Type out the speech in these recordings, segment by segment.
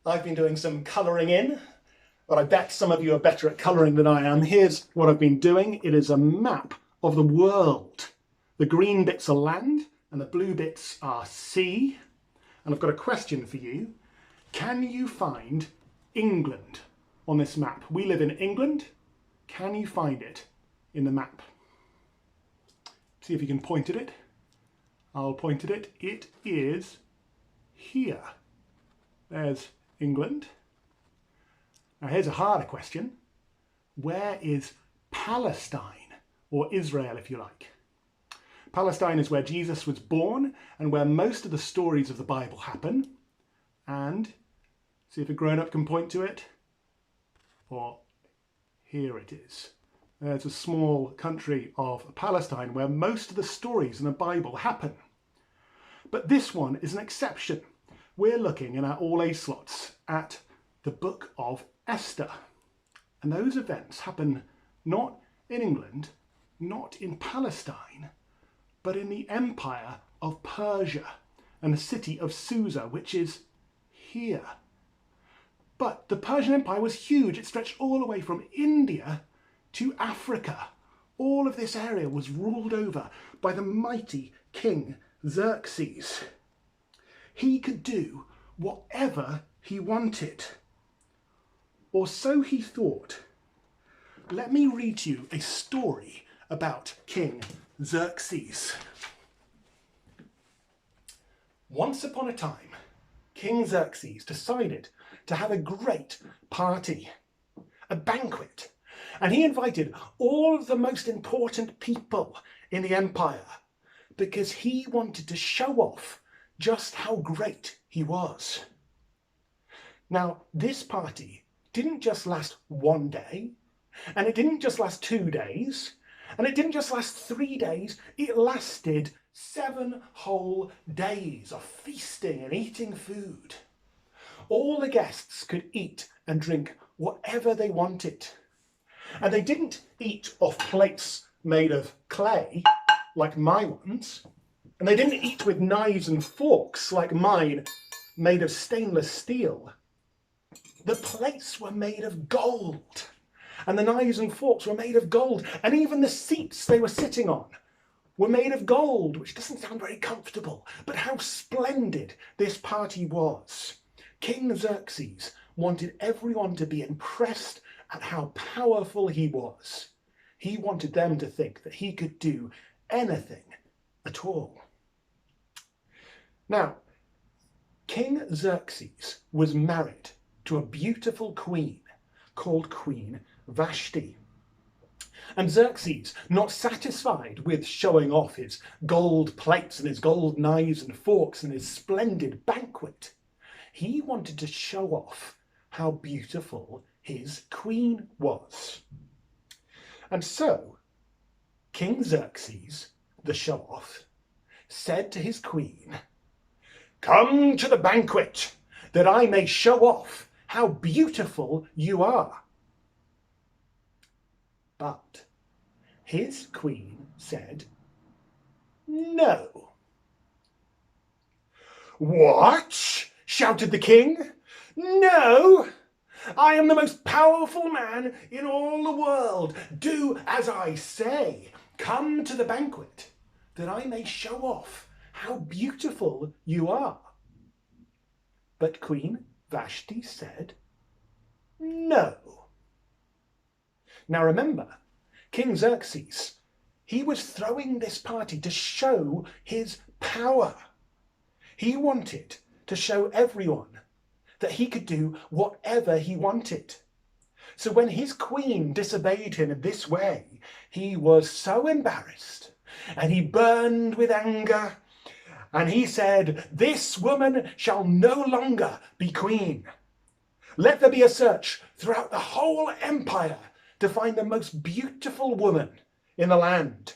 I've been doing some colouring in, but I bet some of you are better at colouring than I am. Here's what I've been doing. It is a map of the world. The green bits are land and the blue bits are sea. And I've got a question for you. Can you find England on this map? We live in England. Can you find it in the map? See if you can point at it. I'll point at it. It is here. There's England. Now here's a harder question. Where is Palestine, or Israel if you like? Palestine is where Jesus was born and where most of the stories of the Bible happen. And see if a grown-up can point to it. Or here it is. There's a small country of Palestine where most of the stories in the Bible happen. But this one is an exception. We're looking in our all A slots at the book of Esther. And those events happen not in England, not in Palestine, but in the empire of Persia and the city of Susa, which is here. But the Persian Empire was huge. It stretched all the way from India to Africa. All of this area was ruled over by the mighty King Xerxes. He could do whatever he wanted, or so he thought. Let me read to you a story about King Xerxes. Once upon a time, King Xerxes decided to have a great party, a banquet, and he invited all of the most important people in the empire because he wanted to show off just how great he was. Now, this party didn't just last one day, and it didn't just last 2 days, and it didn't just last 3 days, it lasted 7 whole days of feasting and eating food. All the guests could eat and drink whatever they wanted. And they didn't eat off plates made of clay, like my ones, and they didn't eat with knives and forks like mine, made of stainless steel. The plates were made of gold, and the knives and forks were made of gold, and even the seats they were sitting on were made of gold, which doesn't sound very comfortable, but how splendid this party was. King Xerxes wanted everyone to be impressed at how powerful he was. He wanted them to think that he could do anything at all. Now, King Xerxes was married to a beautiful queen called Queen Vashti. And Xerxes, not satisfied with showing off his gold plates and his gold knives and forks and his splendid banquet, he wanted to show off how beautiful his queen was. And so, King Xerxes, the show-off, said to his queen, "Come to the banquet, that I may show off how beautiful you are." But his queen said, "No." "What?" shouted the king. "No! I am the most powerful man in all the world. Do as I say. Come to the banquet, that I may show off how beautiful you are." But Queen Vashti said, "No." Now remember, King Xerxes, he was throwing this party to show his power. He wanted to show everyone that he could do whatever he wanted. So when his queen disobeyed him in this way, he was so embarrassed and he burned with anger, and he said, "This woman shall no longer be queen. Let there be a search throughout the whole empire to find the most beautiful woman in the land,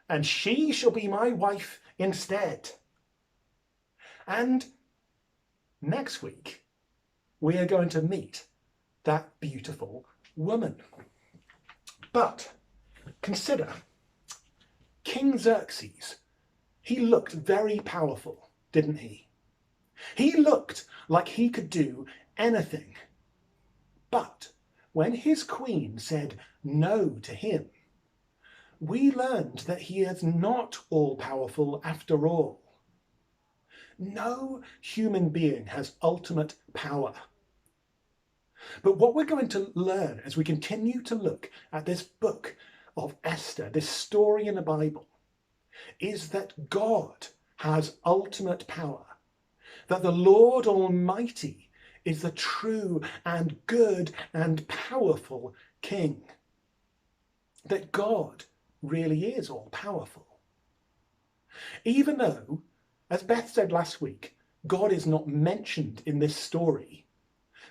and she shall be my wife instead." And next week, we are going to meet that beautiful woman. But consider, King Xerxes, he looked very powerful, didn't he? He looked like he could do anything. But when his queen said no to him, we learned that he is not all-powerful after all. No human being has ultimate power. But what we're going to learn as we continue to look at this book of Esther, this story in the Bible, is that God has ultimate power, that the Lord Almighty is the true and good and powerful King, that God really is all-powerful. Even though, as Beth said last week, God is not mentioned in this story,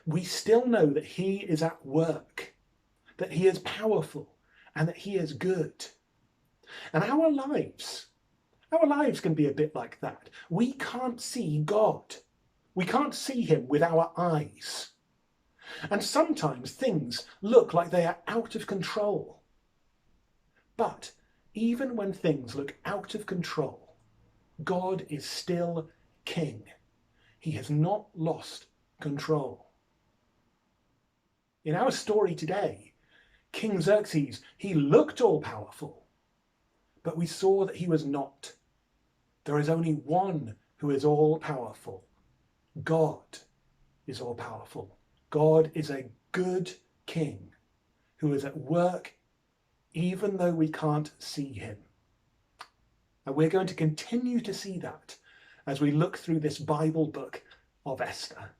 we still know that he is at work, that he is powerful, and that he is good. And our lives can be a bit like that. We can't see God. We can't see him with our eyes. And sometimes things look like they are out of control. But even when things look out of control, God is still king. He has not lost control. In our story today, King Xerxes, he looked all-powerful, but we saw that he was not. There is only one who is all-powerful. God is all-powerful. God is a good king who is at work even though we can't see him. And we're going to continue to see that as we look through this Bible book of Esther.